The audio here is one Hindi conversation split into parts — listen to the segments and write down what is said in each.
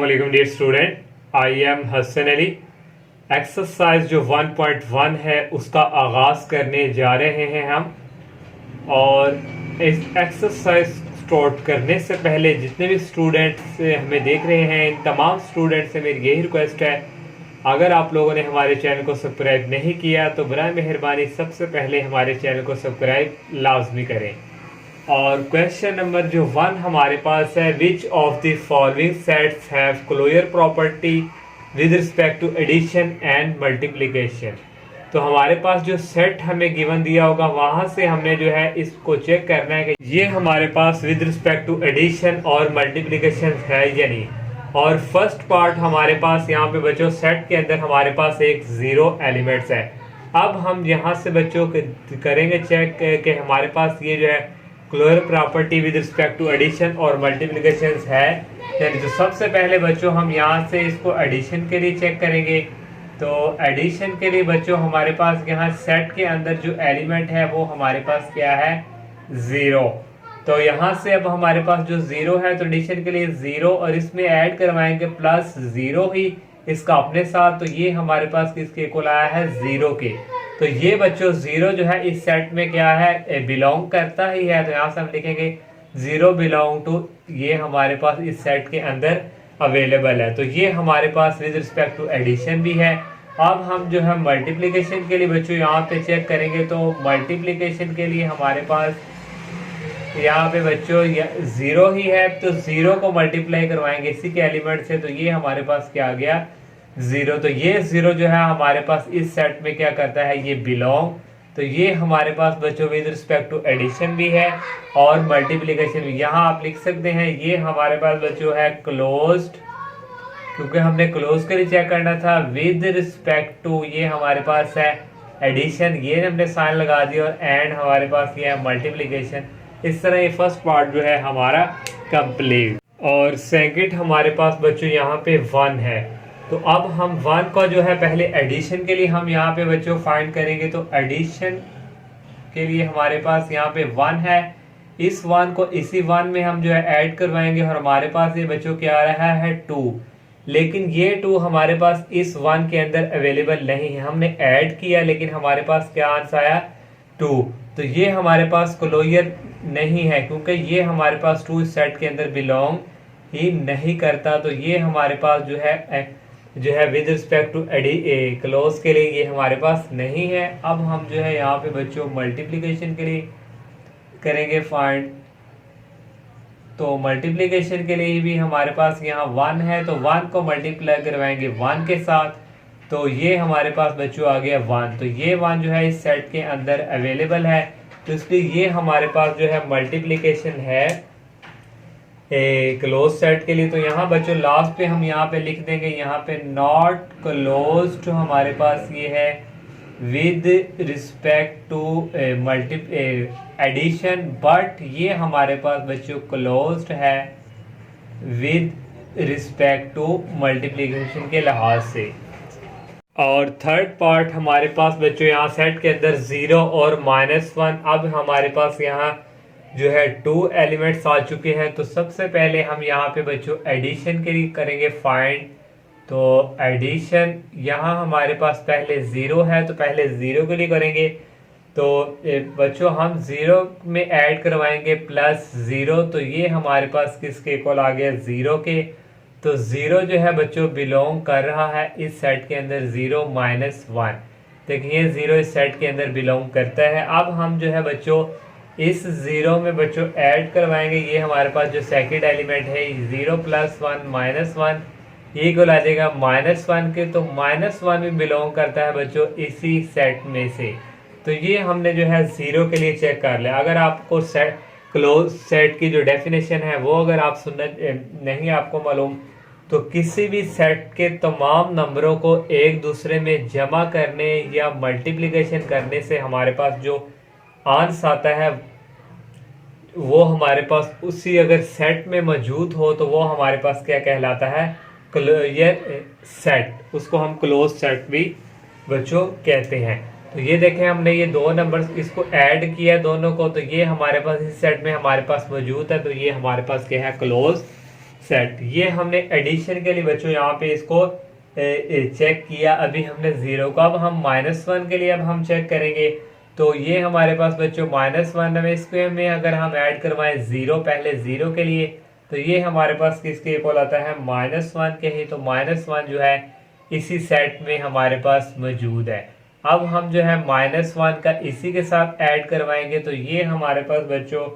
अस्सलामुअलैकुम dear student, I am Hasan Ali. Exercise जो 1.1 है उसका आगाज़ करने जा रहे हैं हम। और इस एक्सरसाइज स्टार्ट करने से पहले जितने भी स्टूडेंट्स हमें देख रहे हैं, इन तमाम स्टूडेंट्स से मेरी यही रिक्वेस्ट है, अगर आप लोगों ने हमारे चैनल को सब्सक्राइब नहीं किया तो बराए मेहरबानी सबसे पहले हमारे चैनल को सब्सक्राइब लाजमी करें। और क्वेश्चन नंबर जो 1 हमारे पास है, which of the following sets have closure property with respect to addition and multiplication. तो हमारे पास जो सेट हमें गिवन दिया होगा वहां से हमने जो है इसको चेक करना है कि ये हमारे पास विद रिस्पेक्ट टू एडिशन और मल्टीप्लिकेशन है या नहीं। और फर्स्ट पार्ट हमारे पास यहाँ पे बच्चों सेट के अंदर हमारे पास एक 0 एलिमेंट्स है। अब हम यहाँ से बच्चों करेंगे चेक कि हमारे पास ये जो है closure property with respect to addition और मल्टीप्लिकेशन है। तो सबसे पहले बच्चों हम यहाँ से इसको एडिशन के लिए चेक करेंगे। तो एडिशन के लिए बच्चों हमारे पास यहाँ सेट के अंदर जो एलिमेंट है वो हमारे पास क्या है, 0। तो यहाँ से अब हमारे पास जो 0 है तो एडिशन के लिए 0 और इसमें ऐड करवाएंगे प्लस 0 ही इसका अपने साथ। तो ये हमारे पास किसके इक्वल आया है, 0 के। तो ये बच्चों 0 जो है इस सेट में क्या है, बिलोंग करता ही है। तो यहाँ से हम लिखेंगे 0 बिलोंग टू, ये हमारे पास इस सेट के अंदर अवेलेबल है। तो ये हमारे पास विद रिस्पेक्ट टू एडिशन भी है। अब हम जो है मल्टीप्लिकेशन के लिए बच्चों यहाँ पे चेक करेंगे। तो मल्टीप्लिकेशन के लिए हमारे पास यहाँ पे बच्चों 0 ही है, तो 0 को मल्टीप्लाई करवाएंगे इसी के एलिमेंट से। तो ये हमारे पास क्या आ गया, 0। तो ये 0 जो है हमारे पास इस सेट में क्या करता है, ये बिलोंग। तो ये हमारे पास बच्चों विद रिस्पेक्ट टू एडिशन भी है और मल्टीप्लिकेशन भी। यहाँ आप लिख सकते हैं ये हमारे पास बच्चों है क्लोज्ड, क्योंकि हमने क्लोज के लिए चेक करना था। विद रिस्पेक्ट टू ये हमारे पास है एडिशन, ये हमने साइन लगा दिया। और एंड हमारे पास ये है मल्टीप्लिकेशन। इस तरह ये फर्स्ट पार्ट जो है हमारा कंप्लीट। और सेकंड हमारे पास बच्चों यहाँ पे 1 है। तो अब हम 1 का जो है पहले एडिशन के लिए हम यहाँ पे बच्चों फाइंड करेंगे। तो एडिशन के लिए हमारे पास यहाँ पे 1 है। इस 1 को इसी 1 में हम जो है ऐड करवाएंगे और हमारे पास ये बच्चों क्या आ रहा है, 2। लेकिन ये 2 हमारे पास इस 1 के अंदर अवेलेबल नहीं है। हमने ऐड किया लेकिन हमारे पास क्या आंसर आया, 2। तो ये हमारे पास क्लोजर नहीं है क्योंकि ये हमारे पास 2 सेट के अंदर बिलोंग ही नहीं करता। तो ये हमारे पास जो है विद रिस्पेक्ट टू क्लोज के लिए ये हमारे पास नहीं है। अब हम जो है यहाँ पे बच्चों मल्टीप्लिकेशन के लिए करेंगे फाइंड। तो मल्टीप्लिकेशन के लिए भी हमारे पास यहाँ 1 है, तो 1 को मल्टीप्लाई करवाएंगे 1 के साथ। तो ये हमारे पास बच्चों आ गया 1। तो ये 1 जो है इस सेट के अंदर अवेलेबल है, तो इसलिए ये हमारे पास जो है मल्टीप्लिकेशन है क्लोज सेट के लिए। तो यहाँ बच्चों लास्ट पे हम यहाँ पे लिख देंगे, यहाँ पे नॉट क्लोज्ड हमारे पास ये है with respect to addition, but ये हमारे पास बच्चों क्लोज्ड है विद रिस्पेक्ट टू मल्टीप्लिकेशन के लिहाज से। और थर्ड पार्ट हमारे पास बच्चों यहाँ सेट के अंदर 0 और -1। अब हमारे पास यहाँ जो है 2 एलिमेंट्स आ चुके हैं। तो सबसे पहले हम यहाँ पे बच्चों एडिशन के लिए करेंगे फाइंड। तो एडिशन यहाँ हमारे पास पहले 0 है, तो पहले 0 के लिए करेंगे। तो बच्चों हम 0 में ऐड करवाएंगे प्लस 0। तो ये हमारे पास किसके इक्वल आ गया, 0 के। तो 0 जो है बच्चों बिलोंग कर रहा है इस सेट के अंदर 0 -1। देखिए 0 इस सेट के अंदर बिलोंग करता है। अब हम जो है बच्चों इस 0 में बच्चों ऐड करवाएंगे ये हमारे पास जो सेकंड एलिमेंट है 0 + 1 -1, ये को ला देगा -1 के। तो -1 भी बिलोंग करता है बच्चों इसी सेट में से। तो ये हमने जो है 0 के लिए चेक कर लिया। अगर आपको क्लोज सेट की जो डेफिनेशन है वो अगर आप नहीं आपको मालूम, तो किसी भी सेट के तमाम नंबरों को एक दूसरे में जमा करने या मल्टीप्लिकेशन करने से हमारे पास जो आंसर आता है वो हमारे पास उसी अगर सेट में मौजूद हो तो वो हमारे पास क्या कहलाता है, क्लोजर सेट। उसको हम क्लोज सेट भी बच्चों कहते हैं। तो ये देखें हमने ये 2 नंबर्स इसको ऐड किया दोनों को, तो ये हमारे पास इस सेट में हमारे पास मौजूद है। तो ये हमारे पास क्या है, क्लोज सेट। ये हमने एडिशन के लिए बच्चों यहाँ पे इसको चेक किया, अभी हमने जीरो को। अब हम -1 के लिए अब हम चेक करेंगे। तो ये हमारे पास बच्चों -1 में इसके में अगर हम ऐड करवाएं जीरो पहले जीरो के लिए, तो ये हमारे पास किसके इक्वल आता है, -1 के ही। तो -1 जो है इसी सेट में हमारे पास मौजूद है। अब हम जो है -1 का इसी के साथ ऐड करवाएंगे, तो ये हमारे पास बच्चों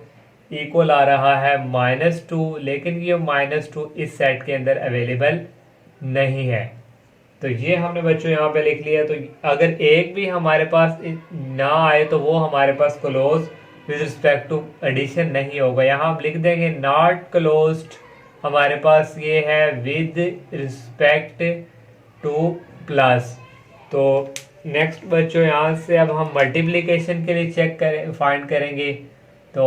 इक्वल आ रहा है -2, लेकिन ये -2 इस सेट के अंदर अवेलेबल नहीं है। तो ये हमने बच्चों यहाँ पे लिख लिया। तो अगर एक भी हमारे पास ना आए तो वो हमारे पास close with respect to addition नहीं होगा। यहाँ हम लिख देंगे नॉट क्लोज्ड, हमारे पास ये है विद रिस्पेक्ट टू प्लस। तो नेक्स्ट बच्चों यहाँ से अब हम मल्टीप्लिकेशन के लिए चेक करें, फाइंड करेंगे। तो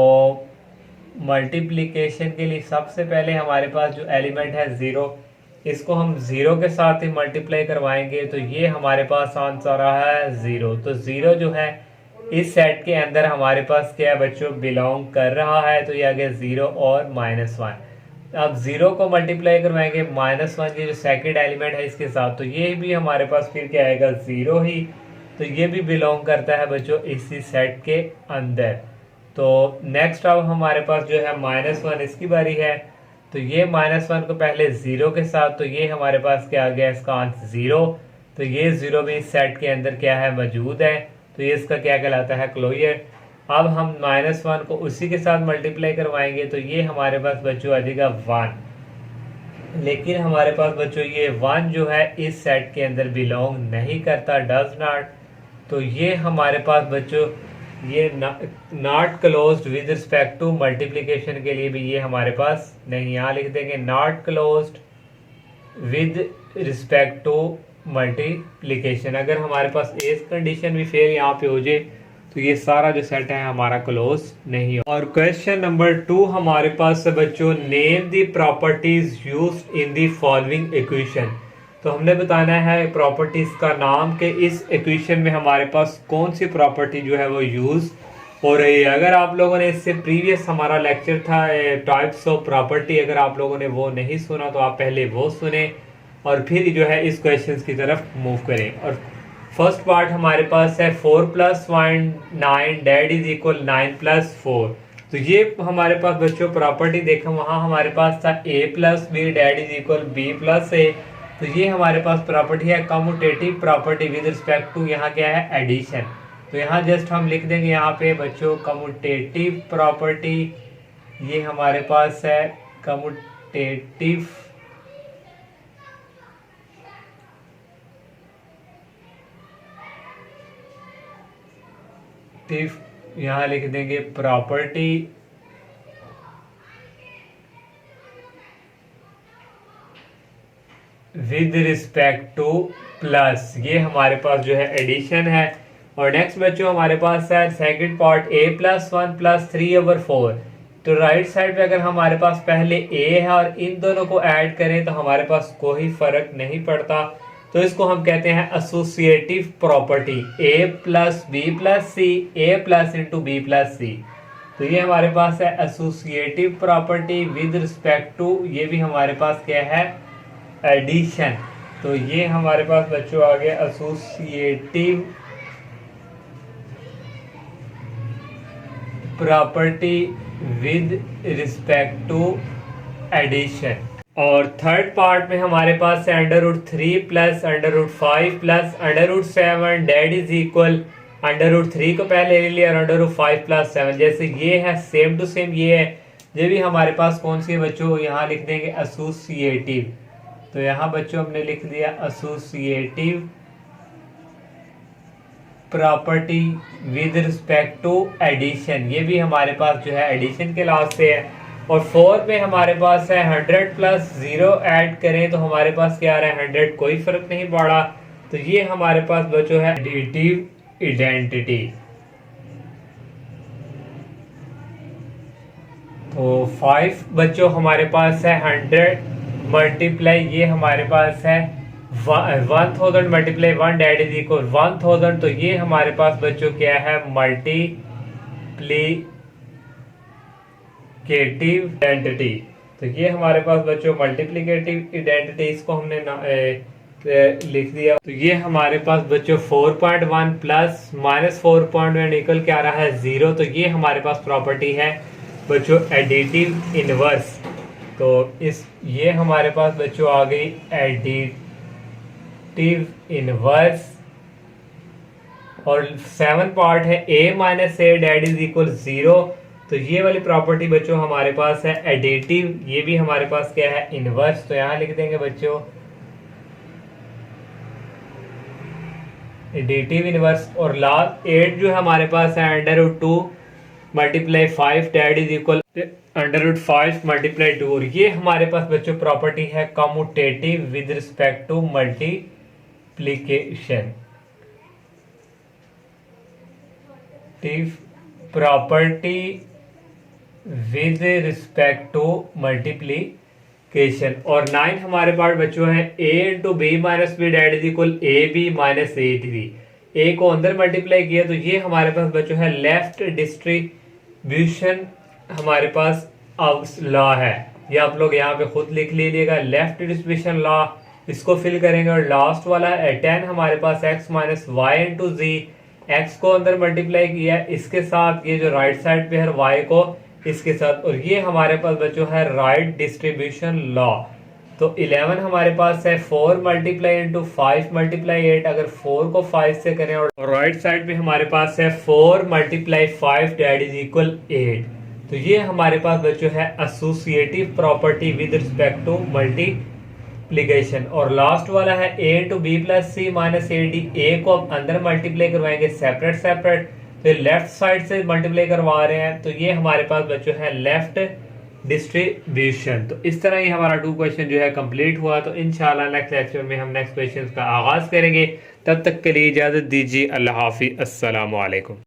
मल्टीप्लिकेशन के लिए सबसे पहले हमारे पास जो एलिमेंट है ज़ीरो, इसको हम ज़ीरो के साथ ही मल्टीप्लाई करवाएंगे। तो ये हमारे पास आंसर आ रहा है ज़ीरो। तो ज़ीरो जो है इस सेट के अंदर हमारे पास क्या है बच्चों, बिलोंग कर रहा है। तो ये आ गया ज़ीरो और -1। अब ज़ीरो को मल्टीप्लाई करवाएंगे -1 ये जो सेकंड एलिमेंट है इसके साथ, तो ये भी हमारे पास फिर क्या आएगा, ज़ीरो ही। तो ये भी बिलोंग करता है बच्चों इसी सेट के अंदर। तो नेक्स्ट अब हमारे पास जो है -1 इसकी बारी है। तो ये -1 को पहले ज़ीरो के साथ, तो ये हमारे पास क्या आ गया, इसका आंसर ज़ीरो। तो ये ज़ीरो भी इस सेट के अंदर क्या है, मौजूद है। तो ये इसका क्या कहलाता है, क्लोजर। अब हम -1 को उसी के साथ मल्टीप्लाई करवाएंगे, तो ये हमारे पास बच्चों आ जाएगा 1। लेकिन हमारे पास बच्चों ये 1 जो है इस सेट के अंदर बिलोंग नहीं करता, डज नॉट। तो ये हमारे पास बच्चों ये not closed with respect to multiplication के लिए भी ये हमारे पास नहीं। यहाँ लिख देंगे not closed with respect to multiplication. अगर हमारे पास इस कंडीशन भी फेल यहाँ पे हो जाए तो ये सारा जो सेट है हमारा क्लोज नहीं हो। और क्वेश्चन नंबर 2 हमारे पास है बच्चों, name the properties used in the following equation. तो हमने बताना है प्रॉपर्टीज का नाम के इस इक्वेशन में हमारे पास कौन सी प्रॉपर्टी जो है वो यूज हो रही है। अगर आप लोगों ने इससे प्रीवियस हमारा लेक्चर था टाइप्स ऑफ प्रॉपर्टी, अगर आप लोगों ने वो नहीं सुना तो आप पहले वो सुने और फिर जो है इस क्वेश्चन की तरफ मूव करें। और फर्स्ट पार्ट हमारे पास है 4 + 1 9 डेट इज इक्वल 9 + 4। तो ये हमारे पास बच्चों प्रॉपर्टी देखो, वहाँ हमारे पास था a + b that is equal b + a। तो ये हमारे पास प्रॉपर्टी है commutative property with respect to यहाँ क्या है, एडिशन। तो यहाँ जस्ट हम लिख देंगे यहाँ पे बच्चों कम्यूटेटिव प्रॉपर्टी, ये हमारे पास है कम्यूटेटिव यहाँ लिख देंगे property with respect two plus, ये हमारे पास जो है एडिशन है। और नेक्स्ट बच्चों हमारे पास है सेकंड पार्ट a + 1 + 3/4। तो राइट साइड पे अगर हमारे पास पहले a है और इन दोनों को ऐड करें तो हमारे पास कोई फर्क नहीं पड़ता। तो इसको हम कहते हैं associative property, a + b + c, a + b + c। तो ये हमारे पास है associative property with respect to, ये भी हमारे पास क्या है, एडिशन। तो ये हमारे पास बच्चों आ गया associative property with respect to addition. और थर्ड पार्ट में हमारे पास है √3 + √5 + √7 डेट इज इक्वल √3 को पहले ले लिया और √5 + 7। जैसे ये है सेम टू सेम ये है, ये भी हमारे पास कौन सी है बच्चों, यहाँ लिख देंगे एसोसिएटिव। तो यहाँ बच्चों हमने लिख दिया associative property with respect to addition, ये भी हमारे पास जो है एडिशन के लास्ट से है। और 4 में हमारे पास है 100 + 0 ऐड करें तो हमारे पास क्या आ रहा है, 100, कोई फर्क नहीं पड़ा। तो ये हमारे पास बच्चों है एडिटिव आइडेंटिटी। तो 5 बच्चों हमारे पास है 100 मल्टीप्लाई, ये हमारे पास है 1000 × 1 डेट इज इक्वल 1000। तो ये हमारे पास बच्चों क्या है, मल्टीप्लिकेटिव आइडेंटिटी। तो ये हमारे पास बच्चों मल्टीप्लिकेटिव आइडेंटिटी, इसको हमने लिख दिया। तो ये हमारे पास बच्चों 4.1 प्लस -4.1 इक्वल क्या आ रहा है 0। तो ये हमारे पास प्रॉपर्टी है बच्चों एडिटिव इनवर्स। तो ये हमारे पास बच्चों आ गई एडिटिव इनवर्स, और 7 पार्ट है a minus a that is equal 0। तो ये वाली प्रॉपर्टी बच्चों हमारे पास है एडिटिव, ये भी हमारे पास क्या है इनवर्स। तो यहां लिख देंगे बच्चों एडिटिव इनवर्स। और लास्ट 8 जो है हमारे पास है √2 multiply 5 that is equal √5 multiply 2। और ये हमारे पास बच्चों प्रॉपर्टी है commutative with respect to multiplication. Property with respect to multiplication. और 9 हमारे पास बच्चों है a into B minus B that is equal A B minus A D. A को अंदर मल्टीप्लाई किया तो ये हमारे पास बच्चों है लेफ्ट डिस्ट्रीब्यूशन हमारे पास लॉ है। ये आप लोग यहाँ पे खुद लिख लीजिएगा लेफ्ट डिस्ट्रीब्यूशन लॉ, इसको फिल करेंगे। और लास्ट वाला है 10 हमारे पास x माइनस वाई इंटू जी, एक्स को अंदर मल्टीप्लाई किया इसके साथ, ये जो राइट साइड पे है y को इसके साथ। और ये हमारे पास बच्चों है राइट डिस्ट्रीब्यूशन लॉ। तो 11 हमारे पास है 4 मल्टीप्लाई इंटू 5 मल्टीप्लाई 8। अगर 4 को 5 से करें और राइट साइड पे हमारे पास है 4 मल्टीप्लाई 5 डेट इज इक्वल 8। तो ये हमारे पास बच्चों है associative property with respect to multiplication. और लास्ट वाला है a into B plus C minus A D. A को अब अंदर मल्टीप्लाई करवाएंगे सेपरेट सेपरेट, तो लेफ्ट साइड से मल्टीप्लाई करवा रहे हैं। तो ये हमारे पास बच्चों है लेफ्ट डिस्ट्रीब्यूशन। तो इस तरह ही हमारा 2 क्वेश्चन जो है कंप्लीट हुआ। तो इंशाल्लाह नेक्स्ट लेक्चर में हम नेक्स्ट क्वेश्चन का आगाज करेंगे। तब तक के लिए इजाजत दीजिए। अल्लाह हाफिज़, अस्सलाम वालेकुम।